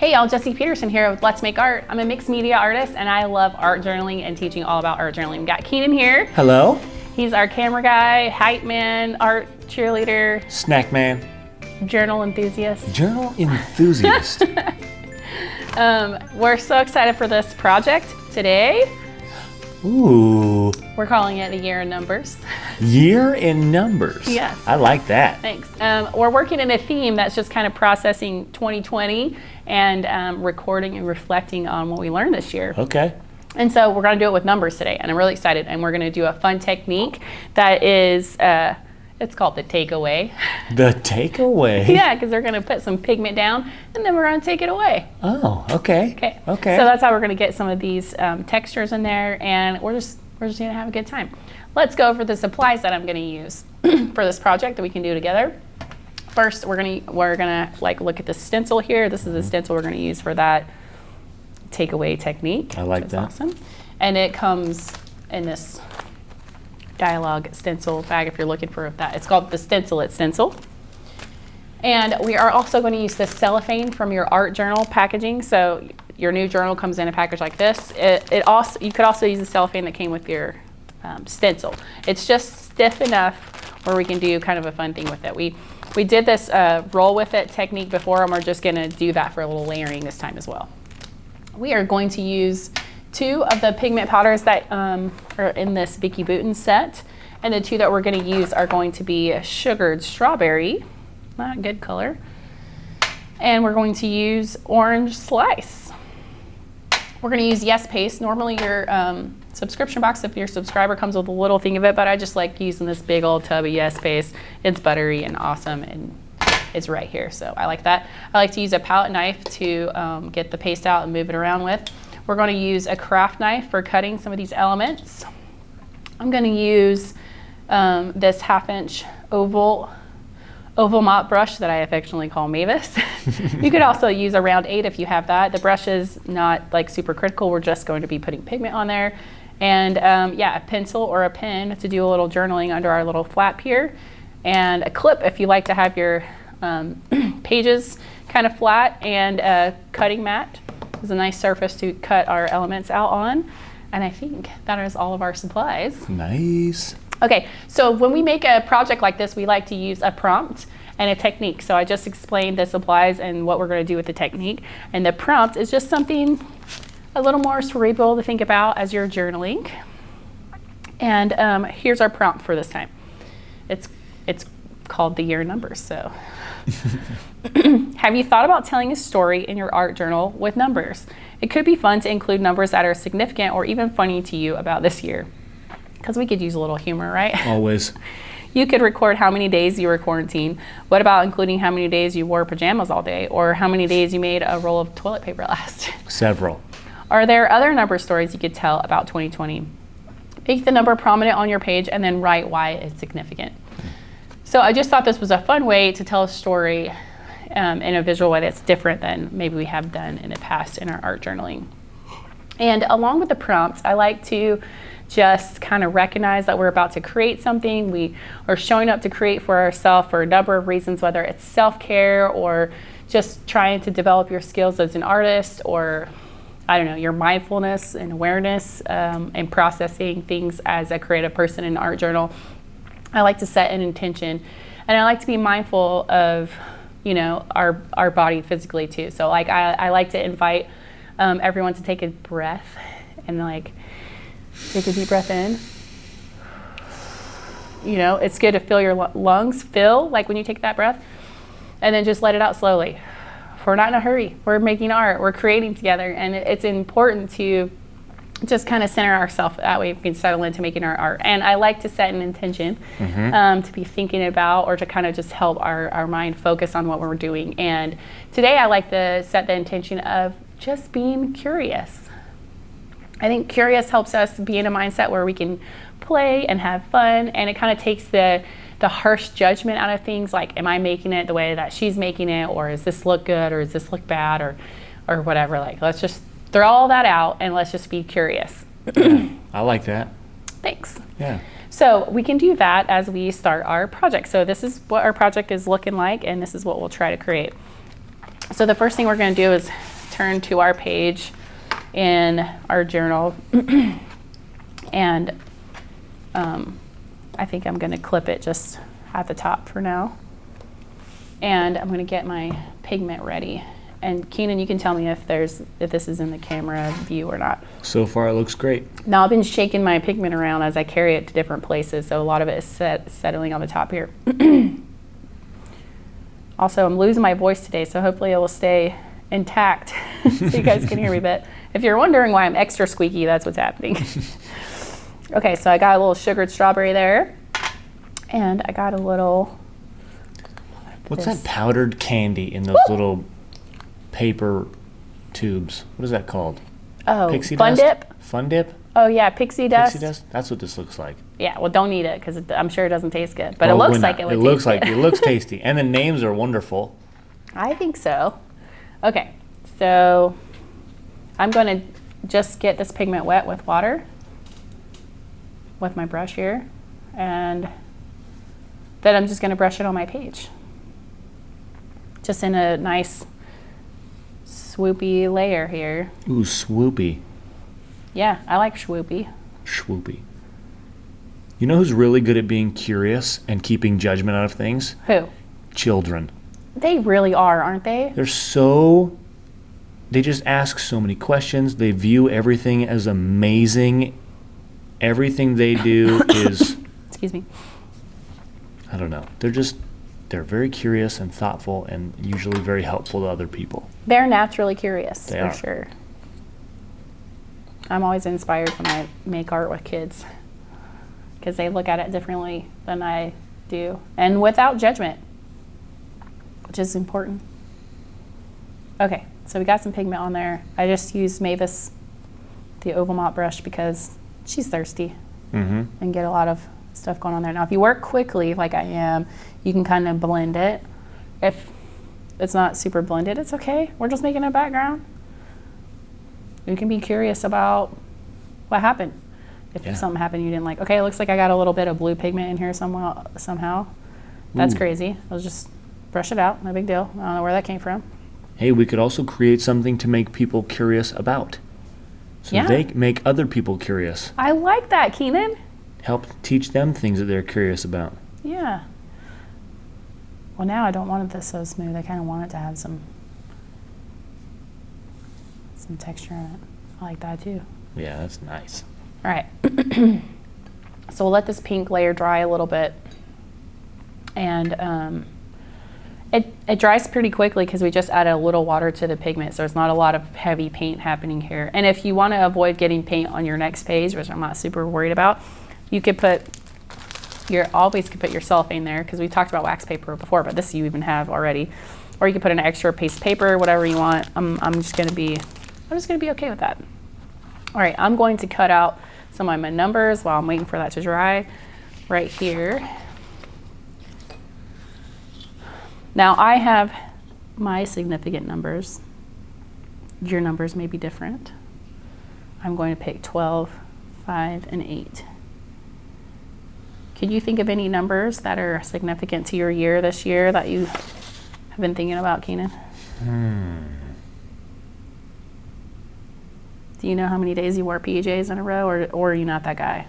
Hey y'all, Jesse Petersen here with Let's Make Art. I'm a mixed media artist and I love art journaling and teaching all about art journaling. We got Keenan here. Hello. He's our camera guy, hype man, art cheerleader. Snack man. Journal enthusiast. Journal enthusiast. We're so excited for this project today. Ooh. We're calling it a year in numbers. Year in numbers. Yes. I like that. Thanks. We're working in a theme that's just kind of processing 2020 and recording and reflecting on what we learned this year. Okay. And so we're going to do it with numbers today, and I'm really excited. And we're going to do a fun technique that is, it's called the takeaway. The takeaway? Yeah, because we're going to put some pigment down, and then we're going to take it away. Oh, okay. Okay. Okay. So that's how we're going to get some of these textures in there, and we're just going to have a good time. Let's go over the supplies that I'm going to use for this project that we can do together. First, we're gonna like look at the stencil here. This is the stencil we're going to use for that takeaway technique. I like that. Awesome. And it comes in this dialogue stencil bag if you're looking for that. It's called the Stencil It Stencil. And we are also going to use this cellophane from your art journal packaging. So your new journal comes in a package like this. You could also use the cellophane that came with your stencil. It's just stiff enough where we can do kind of a fun thing with it. We did this roll with it technique before, and we're just going to do that for a little layering this time as well. We are going to use 2 of the pigment powders that are in this Vicky Bouton set, and the 2 that we're going to use are going to be sugared strawberry, not a good color, and we're going to use orange slice. We're going to use Yes Paste. Normally your subscription box, if your subscriber, comes with a little thing of it, but I just like using this big old tub of Yes Paste. It's buttery and awesome, and it's right here, so I like that. I like to use a palette knife to get the paste out and move it around with. We're going to use a craft knife for cutting some of these elements. I'm going to use this 1/2-inch oval mop brush that I affectionately call Mavis. You could also use a round 8 if you have that. The brush is not like super critical. We're just going to be putting pigment on there. And yeah, a pencil or a pen to do a little journaling under our little flap here. And a clip if you like to have your pages kind of flat, and a cutting mat is a nice surface to cut our elements out on. And I think that is all of our supplies. Nice. Okay, so when we make a project like this, we like to use a prompt and a technique. So I just explained the supplies and what we're going to do with the technique. And the prompt is just something a little more cerebral to think about as you're journaling. And here's our prompt for this time. It's called the year in numbers. So have you thought about telling a story in your art journal with numbers? It could be fun to include numbers that are significant or even funny to you about this year, because we could use a little humor, right? Always. You could record how many days you were quarantined. What about including how many days you wore pajamas all day, or how many days you made a roll of toilet paper last? Several. Are there other number stories you could tell about 2020? Make the number prominent on your page and then write why it's significant. So I just thought this was a fun way to tell a story in a visual way that's different than maybe we have done in the past in our art journaling. And along with the prompts, I like to just kind of recognize that we're about to create something. We are showing up to create for ourselves for a number of reasons, whether it's self-care or just trying to develop your skills as an artist, or I don't know, your mindfulness and awareness and processing things as a creative person in an art journal. I like to set an intention, and I like to be mindful of, you know, our body physically too. So like I like to invite everyone to take a breath and like take a deep breath in. You know, it's good to feel your lungs fill like when you take that breath, and then just let it out slowly. We're not in a hurry. We're making art. We're creating together, and it's important to just kind of center ourselves. That way we can settle into making our art. And I like to set an intention to be thinking about, or to kind of just help our mind focus on what we're doing. And today I like to set the intention of just being curious. I think curious helps us be in a mindset where we can play and have fun, and it kind of takes the harsh judgment out of things, like, am I making it the way that she's making it, or does this look good, or does this look bad, or whatever. Like, let's just throw all that out and let's just be curious. Yeah, I like that. Thanks. Yeah. So we can do that as we start our project. So this is what our project is looking like, and this is what we'll try to create. So the first thing we're going to do is turn to our page in our journal. And I think I'm going to clip it just at the top for now. And I'm going to get my pigment ready. And Keenan, you can tell me if this is in the camera view or not. So far, it looks great. Now I've been shaking my pigment around as I carry it to different places, so a lot of it is settling on the top here. Also, I'm losing my voice today, so hopefully it will stay intact so you guys can hear me. But if you're wondering why I'm extra squeaky, that's what's happening. Okay, so I got a little sugared strawberry there, and I got a little. What's that powdered candy in those little paper tubes? What is that called? Oh, Pixie Fun dust? Dip? Fun Dip? Oh yeah, pixie dust. Pixie dust? That's what this looks like. Yeah, well, don't eat it because I'm sure it doesn't taste good, but it Well, looks we're like not. it would. It looks like it looks tasty, and the names are wonderful. I think so. Okay, so I'm going to just get this pigment wet with water with my brush here, and then I'm just going to brush it on my page, just in a nice swoopy layer here. Ooh, swoopy. Yeah, I like swoopy. Swoopy. You know who's really good at being curious and keeping judgment out of things? Who? Children. They really are, aren't they? They just ask so many questions. They view everything as amazing. Everything they do is, Excuse me. I don't know. They're very curious and thoughtful and usually very helpful to other people. They're naturally curious, They for are. sure. I'm always inspired when I make art with kids because they look at it differently than I do and without judgment, which is important. Okay, so we got some pigment on there. I just used Mavis, the oval mop brush, because she's thirsty and get a lot of stuff going on there. Now, if you work quickly like I am, you can kind of blend it. If it's not super blended, it's okay. We're just making a background. You can be curious about what happened. If something happened you didn't like. Okay, it looks like I got a little bit of blue pigment in here somehow. That's crazy. I'll just brush it out. No big deal. I don't know where that came from. Hey, we could also create something to make people curious about. So they make other people curious. I like that, Keenan. Help teach them things that they're curious about. Yeah. Well, now I don't want this so smooth. I kind of want it to have some texture in it. I like that too. Yeah, that's nice. All right. So we'll let this pink layer dry a little bit. And it dries pretty quickly because we just added a little water to the pigment, so there's not a lot of heavy paint happening here. And if you want to avoid getting paint on your next page, which I'm not super worried about, you could always put your cellophane there, because we talked about wax paper before, but this you even have already. Or you could put an extra piece of paper, whatever you want. I'm just gonna be okay with that. All right, I'm going to cut out some of my numbers while I'm waiting for that to dry right here. Now I have my significant numbers. Your numbers may be different. I'm going to pick 12, 5, and 8. Could you think of any numbers that are significant to your year this year that you have been thinking about, Keenan? Do you know how many days you wore PJs in a row, or are you not that guy?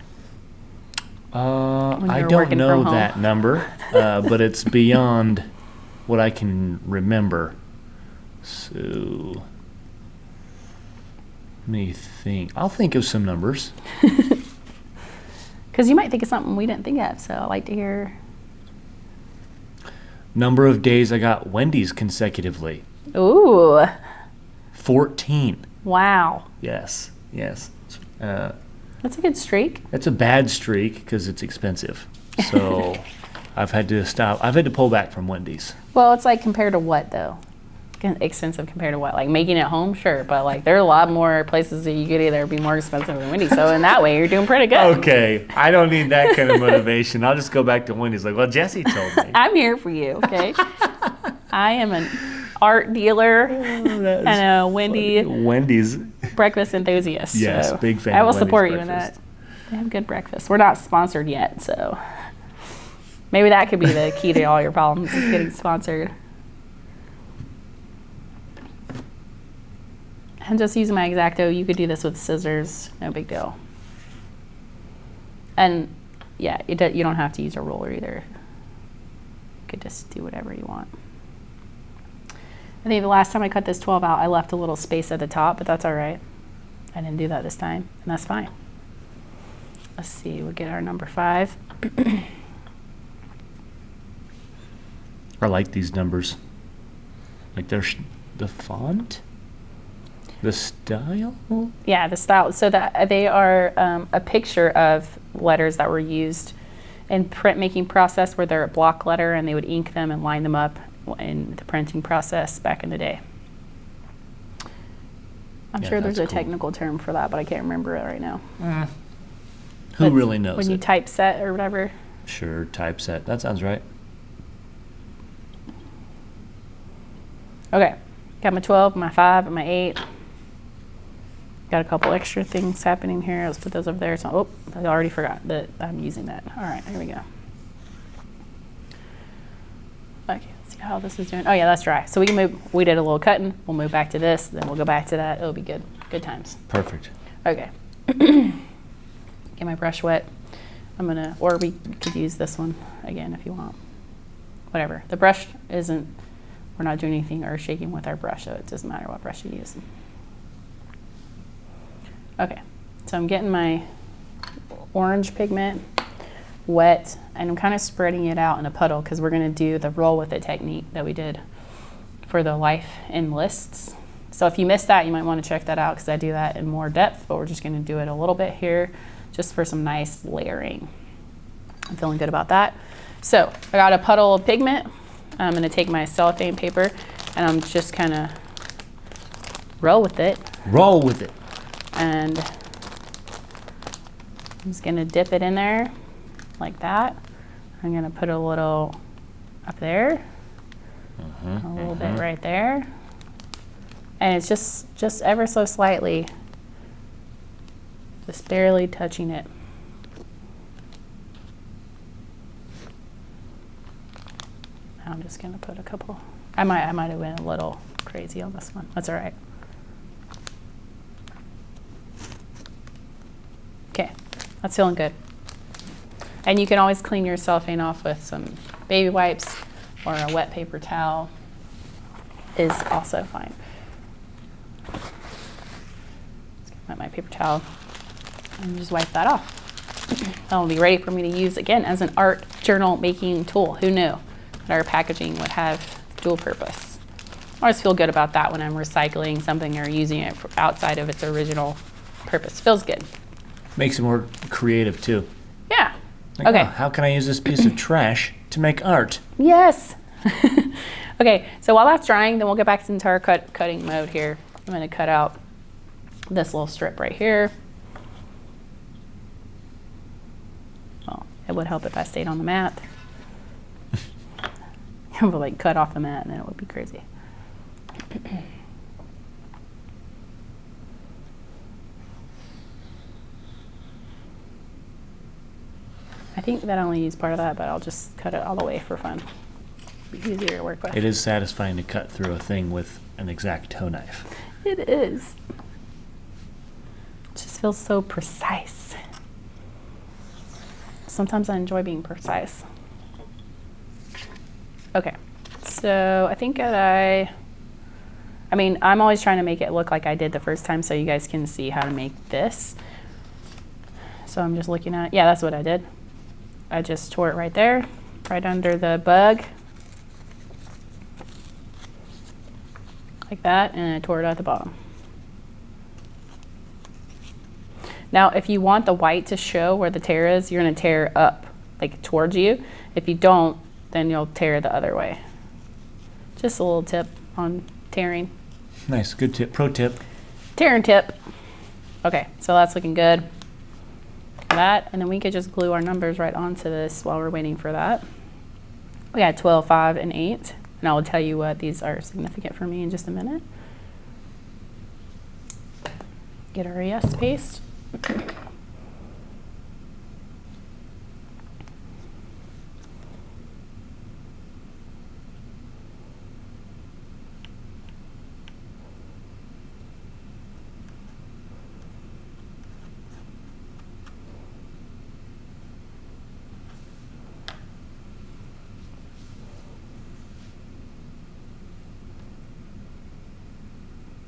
I don't know that number, but it's beyond what I can remember. So, let me think. I'll think of some numbers. Because you might think of something we didn't think of, so I'd like to hear. Number of days I got Wendy's consecutively. Ooh. 14. Wow. Yes. That's a good streak. That's a bad streak because it's expensive. So I've had to stop. I've had to pull back from Wendy's. Well, it's like compared to what, though? Expensive compared to what? Like making it home? Sure. But like there are a lot more places that you could either be more expensive than Wendy's. So in that way, you're doing pretty good. Okay. I don't need that kind of motivation. I'll just go back to Wendy's. Like, well, Jesse told me. I'm here for you, okay? I am an art dealer and a Wendy's breakfast enthusiast. Yes, so big fan I will of Wendy's support you in breakfast. that. They have good breakfast. We're not sponsored yet, so maybe that could be the key to all your problems is getting sponsored. I'm just using my X-Acto. You could do this with scissors, no big deal. And yeah, you don't have to use a roller either. You could just do whatever you want. I think the last time I cut this 12 out, I left a little space at the top, but that's all right. I didn't do that this time, and that's fine. Let's see, we'll get our number 5. I like these numbers. Like there's the font, the style. Yeah, the style. So that they are a picture of letters that were used in printmaking process, where they're a block letter, and they would ink them and line them up in the printing process back in the day. I'm sure there's a technical term for that, but I can't remember it right now. Who really knows? When you typeset or whatever. Sure, typeset. That sounds right. Okay, got my 12, my 5, and my 8. Got a couple extra things happening here. Let's put those over there. So, oh, I already forgot that I'm using that. All right, here we go. Okay, let's see how this is doing. Oh yeah, that's dry. So we can move. We did a little cutting. We'll move back to this. Then we'll go back to that. It'll be good. Good times. Perfect. Okay. Get my brush wet. I'm gonna, or we could use this one again if you want. Whatever. The brush isn't. We're not doing anything earth shaking with our brush, so it doesn't matter what brush you use. Okay, so I'm getting my orange pigment wet, and I'm kind of spreading it out in a puddle because we're going to do the roll with it technique that we did for the life in lists. So if you missed that, you might want to check that out because I do that in more depth, but we're just going to do it a little bit here just for some nice layering. I'm feeling good about that. So I got a puddle of pigment. I'm going to take my cellophane paper and I'm just kind of roll with it. Roll with it. And I'm just going to dip it in there like that. I'm going to put a little up there, a little bit right there. And it's just ever so slightly, just barely touching it. I'm just going to put a couple. I might have went a little crazy on this one. That's all right. Okay, that's feeling good. And you can always clean your cellophane off with some baby wipes or a wet paper towel is also fine. Let's get my paper towel and just wipe that off. That'll be ready for me to use again as an art journal making tool. Who knew that our packaging would have dual purpose? I always feel good about that when I'm recycling something or using it for outside of its original purpose. Feels good. Makes it more creative too. Yeah. Like, Okay. oh, how can I use this piece of trash to make art? Yes. Okay, so while that's drying, then we'll get back into our cutting mode here. I'm going to cut out this little strip right here. Well, it would help if I stayed on the mat. I would like cut off the mat and then it would be crazy. I think that I only use part of that, but I'll just cut it all the way for fun. Be easier to work with. It is satisfying to cut through a thing with an X-Acto knife. It is. It just feels so precise. Sometimes I enjoy being precise. Okay, so I think that I'm always trying to make it look like I did the first time so you guys can see how to make this. So I'm just looking at, yeah, that's what I did. I just tore it right there, right under the bug. Like that, and I tore it at the bottom. Now, if you want the white to show where the tear is, you're gonna tear up, like towards you. If you don't, then you'll tear the other way. Just a little tip on tearing. Nice, good tip, pro tip. Tearing tip. Okay, so that's looking good. That, and then we could just glue our numbers right onto this while we're waiting for that. We got 12, 5, and 8, and I will tell you what these are significant for me in just a minute. Get our yes paste.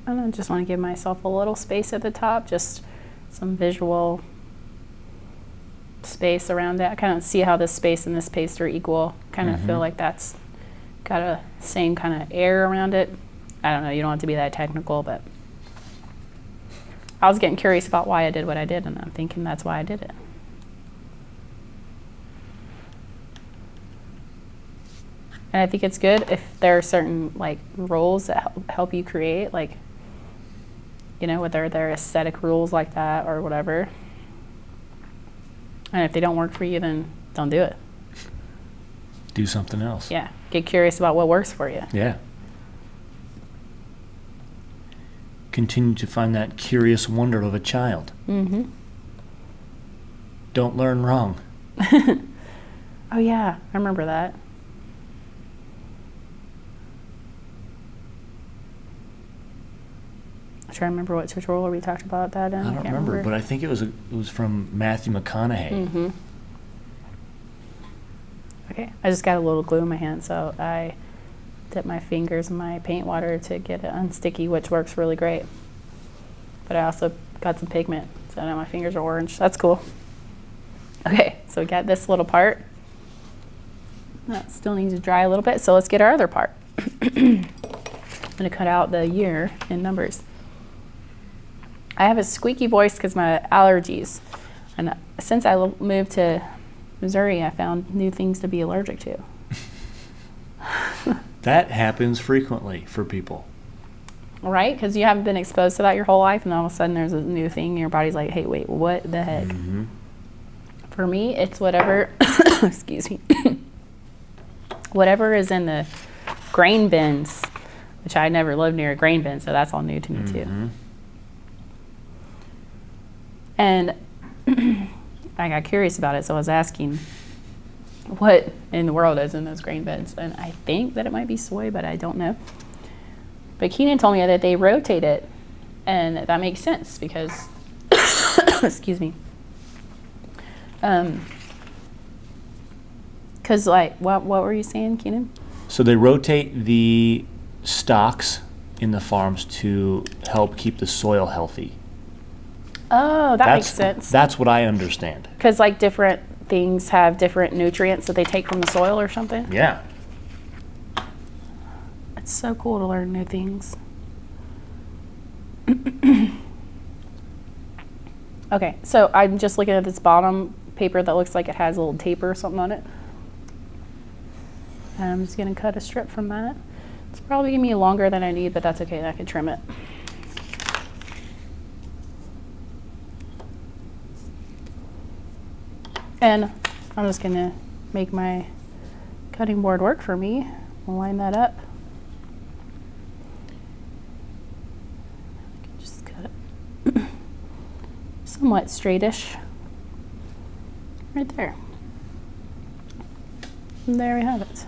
And I just want to give myself a little space at the top, just some visual space around it. I kind of see how this space and this space are equal. Kind of feel like that's got a same kind of air around it. I don't know, you don't have to be that technical, but I was getting curious about why I did what I did, and I'm thinking that's why I did it. And I think it's good if there are certain like rules that help you create, like, you know, whether they're aesthetic rules like that or whatever. And if they don't work for you, then don't do it. Do something else. Yeah, get curious about what works for you. Yeah. Continue to find that curious wonder of a child. Mm-hmm. Don't learn wrong. Oh yeah, I remember that. I'm trying to remember what tutorial we talked about that in. I don't remember, but I think it was from Matthew McConaughey. Mm-hmm. Okay, I just got a little glue in my hand, so I dip my fingers in my paint water to get it unsticky, which works really great. But I also got some pigment, so now my fingers are orange. That's cool. Okay, so we got this little part. That still needs to dry a little bit, so let's get our other part. I'm gonna cut out the year in numbers. I have a squeaky voice because my allergies. And since I moved to Missouri, I found new things to be allergic to. That happens frequently for people. Right? Because you haven't been exposed to that your whole life, and all of a sudden there's a new thing, and your body's like, hey, wait, what the heck? Mm-hmm. For me, it's whatever, excuse me, whatever is in the grain bins, which I never lived near a grain bin, so that's all new to me too. And I got curious about it, so I was asking what in the world is in those grain bins. And I think that it might be soy, but I don't know. But Keenan told me that they rotate it, and that makes sense because, excuse me. Because, like, what were you saying, Keenan? So they rotate the stocks in the farms to help keep the soil healthy. Oh, that makes sense. That's what I understand. Because, like, different things have different nutrients that they take from the soil or something? Yeah. It's so cool to learn new things. Okay, so I'm just looking at this bottom paper that looks like it has a little taper or something on it. And I'm just going to cut a strip from that. It's probably going to be longer than I need, but that's okay. I can trim it. And I'm just going to make my cutting board work for me. I'll line that up. Just cut it somewhat straightish. Right there. And there we have it.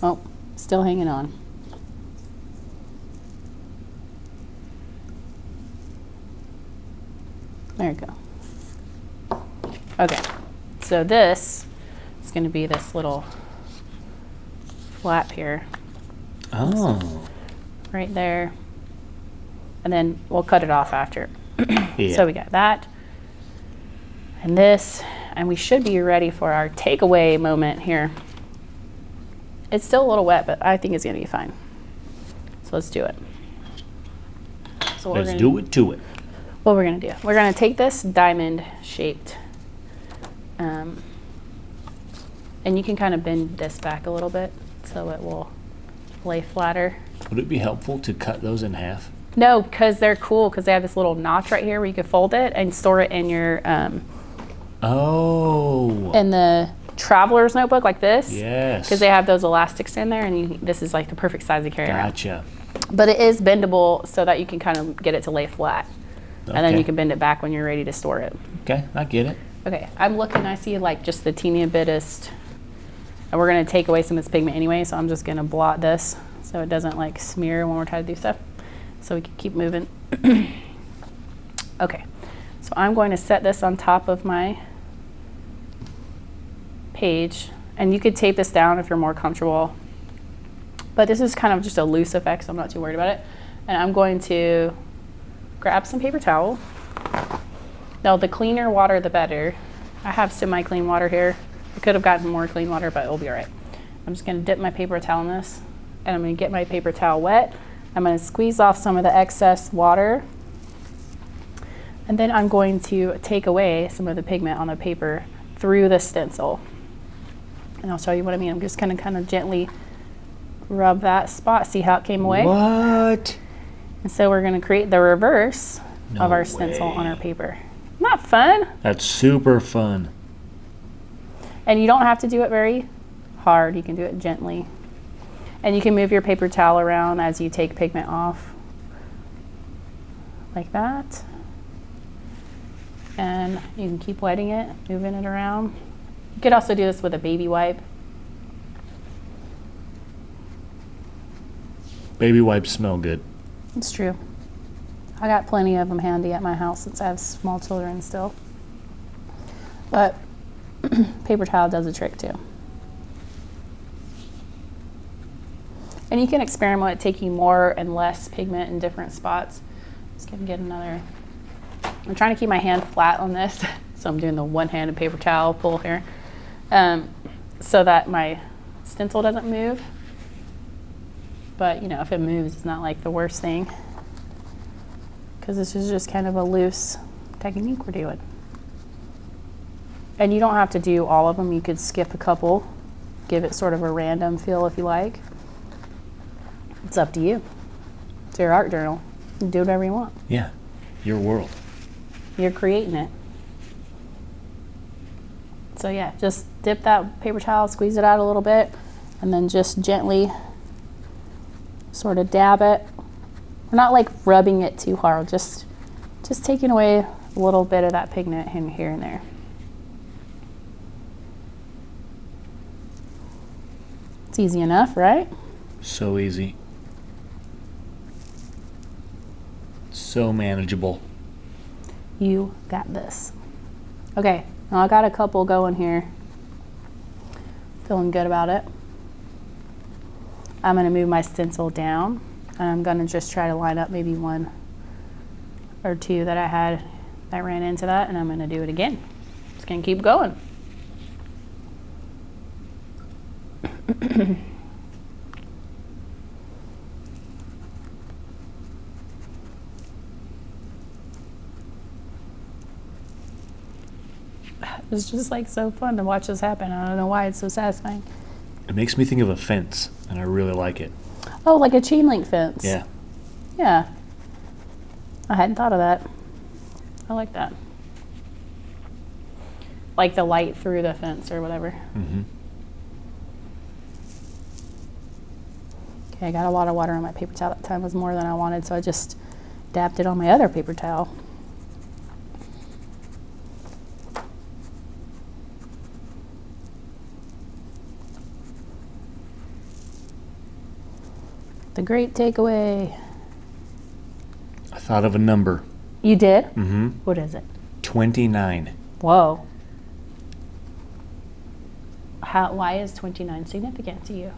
Oh, still hanging on. There we go. Okay, so this is going to be this little flap here. Oh. Right there. And then we'll cut it off after. Yeah. So we got that. And this. And we should be ready for our takeaway moment here. It's still a little wet, but I think it's going to be fine. So let's do it. So let's do it to it. What we're going to do, we're going to take this diamond shaped, and you can kind of bend this back a little bit so it will lay flatter. Would it be helpful to cut those in half? No, because they're cool, because they have this little notch right here where you can fold it and store it in your in the traveler's notebook like this. Yes. Because they have those elastics in there, and this is like the perfect size to carry around. Gotcha. But it is bendable so that you can kind of get it to lay flat. Okay. And then you can bend it back when you're ready to store it. Okay, I get it. Okay, I'm looking, I see like just the teeny bittest, and we're gonna take away some of this pigment anyway, so I'm just gonna blot this so it doesn't like smear when we're trying to do stuff, so we can keep moving. Okay, so I'm going to set this on top of my page, and you could tape this down if you're more comfortable, but this is kind of just a loose effect, so I'm not too worried about it. And I'm going to grab some paper towel. Now, the cleaner water, the better. I have semi-clean water here. I could have gotten more clean water, but it'll be all right. I'm just gonna dip my paper towel in this, and I'm gonna get my paper towel wet. I'm gonna squeeze off some of the excess water, and then I'm going to take away some of the pigment on the paper through the stencil. And I'll show you what I mean. I'm just gonna kind of gently rub that spot. See how it came away? What? And so we're gonna create the reverse of our stencil on our paper. Not fun? That's super fun. And you don't have to do it very hard. You can do it gently. And you can move your paper towel around as you take pigment off. Like that. And you can keep wetting it, moving it around. You could also do this with a baby wipe. Baby wipes smell good. It's true. I got plenty of them handy at my house since I have small children still. But paper towel does a trick too. And you can experiment with taking more and less pigment in different spots. Just gonna get another. I'm trying to keep my hand flat on this, so I'm doing the one-handed paper towel pull here, so that my stencil doesn't move. But you know, if it moves, it's not like the worst thing, because this is just kind of a loose technique we're doing. And you don't have to do all of them. You could skip a couple, give it sort of a random feel if you like. It's up to you. It's your art journal. You can do whatever you want. Yeah, your world. You're creating it. So yeah, just dip that paper towel, squeeze it out a little bit, and then just gently sort of dab it. We're not like rubbing it too hard, just taking away a little bit of that pigment in here and there. It's easy enough, right? So easy. So manageable. You got this. Okay, now I got a couple going here. Feeling good about it. I'm gonna move my stencil down, and I'm gonna just try to line up maybe one or two that I had that ran into that, and I'm gonna do it again. Just gonna keep going. It's just like so fun to watch this happen. I don't know why it's so satisfying. It makes me think of a fence, and I really like it. Oh, like a chain link fence. Yeah. Yeah. I hadn't thought of that. I like that. Like the light through the fence or whatever. Mm-hmm. Okay, I got a lot of water on my paper towel. That time was more than I wanted, so I just dabbed it on my other paper towel. The great takeaway. I thought of a number. You did? Mm-hmm. What is it? 29. Whoa. Why is 29 significant to you?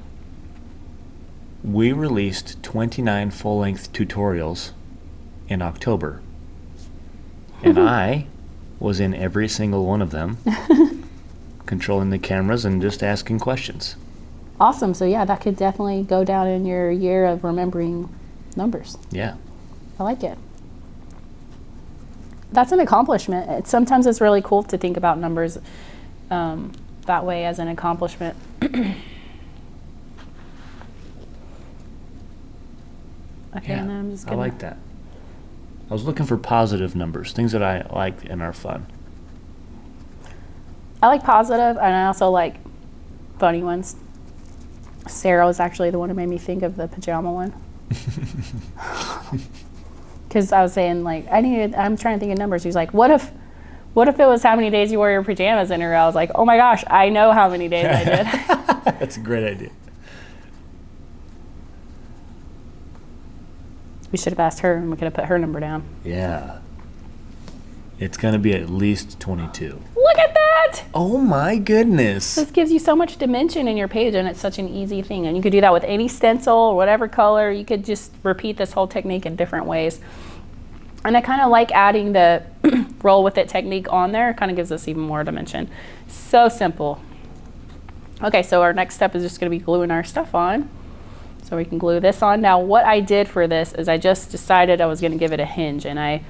We released 29 full-length tutorials in October. And I was in every single one of them, controlling the cameras and just asking questions. Awesome. So yeah, that could definitely go down in your year of remembering numbers. Yeah. I like it. That's an accomplishment. Sometimes it's really cool to think about numbers that way as an accomplishment. Okay, Yeah, and then I'm just gonna... I like that. I was looking for positive numbers, things that I like and are fun. I like positive, and I also like funny ones. Sarah was actually the one who made me think of the pajama one. Because I was saying, like, I'm trying to think of numbers. He's like, what if it was how many days you wore your pajamas in a row? I was like, oh my gosh, I know how many days I did. That's a great idea. We should have asked her, and we could have put her number down. Yeah. It's going to be at least 22. Look at that! that? Oh my goodness. This gives you so much dimension in your page, and it's such an easy thing. And you could do that with any stencil or whatever color. You could just repeat this whole technique in different ways. And I kind of like adding the roll with it technique on there. It kind of gives us even more dimension. So simple. Okay, so our next step is just going to be gluing our stuff on. So we can glue this on. Now what I did for this is I just decided I was going to give it a hinge, and I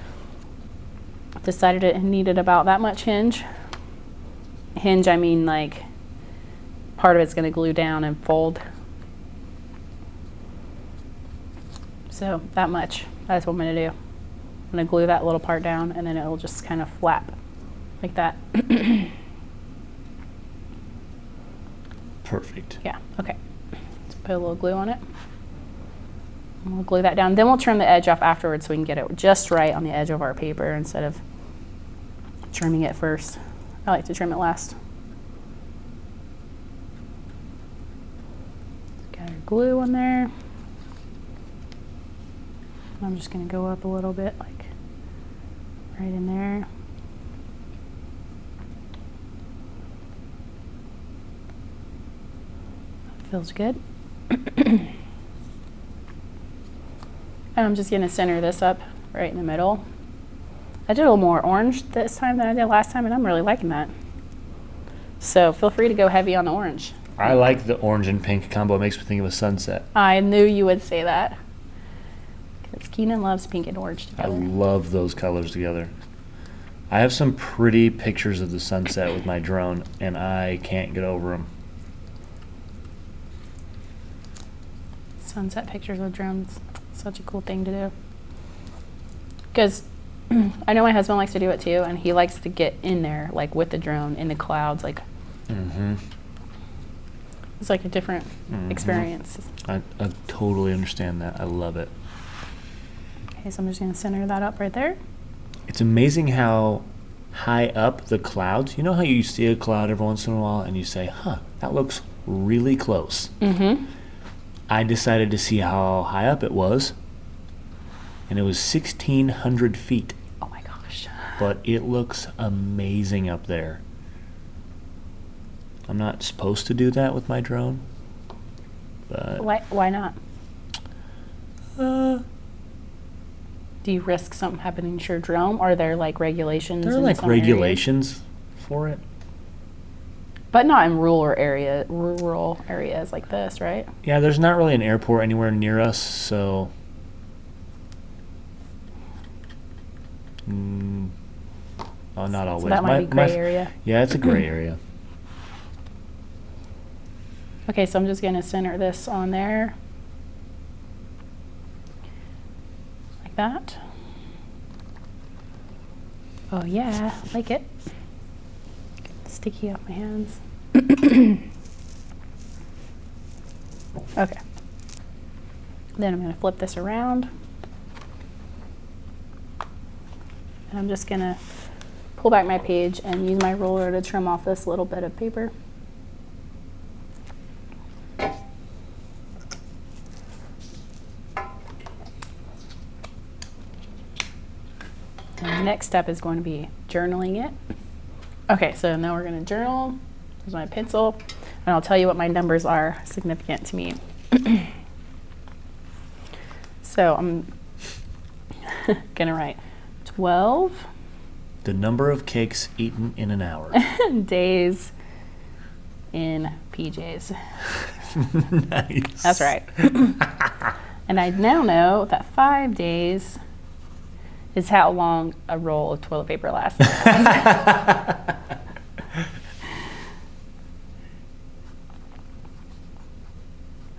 decided it needed about that much hinge. Hinge, I mean like part of it's going to glue down and fold. So that much, that's what I'm going to do. I'm going to glue that little part down, and then it'll just kind of flap like that. Perfect. Yeah, okay. Let's put a little glue on it. And we'll glue that down. Then we'll trim the edge off afterwards so we can get it just right on the edge of our paper instead of trimming it first. I like to trim it last. Got our glue on there. I'm just going to go up a little bit, like right in there. That feels good. And I'm just going to center this up right in the middle. I did a little more orange this time than I did last time, and I'm really liking that. So feel free to go heavy on the orange. I like the orange and pink combo. It makes me think of a sunset. I knew you would say that. Because Keenan loves pink and orange I together. love those colors together. I have some pretty pictures of the sunset with my drone, and I can't get over them. Sunset pictures with drones. Such a cool thing to do. Because I know my husband likes to do it too, and he likes to get in there, like with the drone, in the clouds. Like, it's like a different experience. I totally understand that. I love it. Okay, so I'm just going to center that up right there. It's amazing how high up the clouds, you know how you see a cloud every once in a while and you say, huh, that looks really close. I decided to see how high up it was, and it was 1,600 feet. Oh my gosh. But it looks amazing up there. I'm not supposed to do that with my drone, but Why not? Do you risk something happening to your drone? Or are there like regulations? there are in like some areas? regulations for it. But not in rural areas like this, right? Yeah, there's not really an airport anywhere near us, so not always. So that might be gray area. Yeah, it's a gray area. Okay, so I'm just going to center this on there. Like that. Oh yeah, like it. Sticky off my hands. Okay. Then I'm going to flip this around. And I'm just going to pull back my page and use my roller to trim off this little bit of paper. And the next step is going to be journaling it. Okay, so now we're going to journal. Here's my pencil, and I'll tell you what my numbers are significant to me. So I'm going to write 12 The number of cakes eaten in an hour. days in PJs. Nice. That's right. And I now know that 5 days is how long a roll of toilet paper lasts.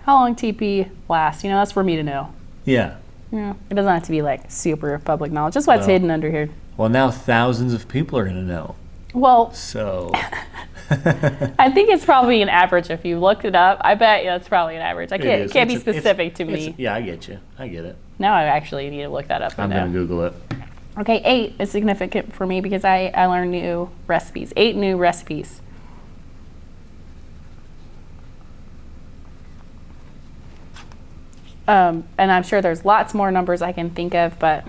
How long TP lasts, you know, that's for me to know. Yeah. Yeah, it doesn't have to be like super public knowledge. That's why it's Well. hidden under here. Well, now thousands of people are going to know. Well, So. I think it's probably an average. If you looked it up, I bet that's probably an average. It can't be specific to me. Yeah, I get you. I get it. Now I actually need to look that up. I'm going to Google it. Okay, 8 is significant for me because I learned new recipes. 8 new recipes. And I'm sure there's lots more numbers I can think of, but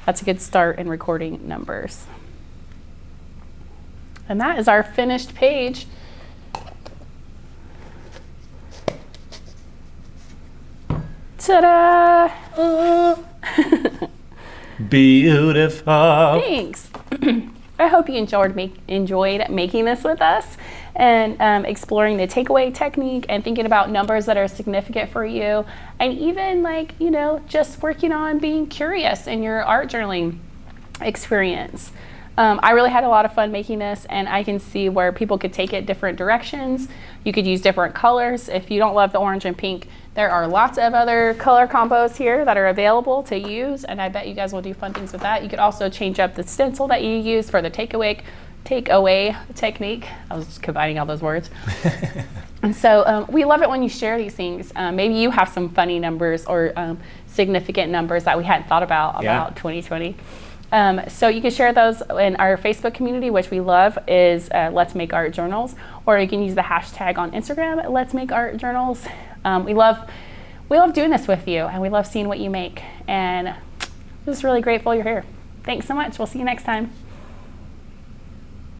that's a good start in recording numbers. And that is our finished page. Ta-da! Beautiful. Thanks. I hope you enjoyed making this with us and exploring the takeaway technique and thinking about numbers that are significant for you, and even just working on being curious in your art journaling experience. I really had a lot of fun making this, and I can see where people could take it different directions. You could use different colors. If you don't love the orange and pink, there are lots of other color combos here that are available to use, and I bet you guys will do fun things with that. You could also change up the stencil that you use for the takeaway technique. I was just combining all those words. And so we love it when you share these things. Maybe you have some funny numbers or significant numbers that we hadn't thought about 2020. So you can share those in our Facebook community, which we love, is Let's Make Art Journals, or you can use the hashtag on Instagram, Let's Make Art Journals. We love doing this with you, and we love seeing what you make, and I'm just really grateful you're here. Thanks so much. We'll see you next time.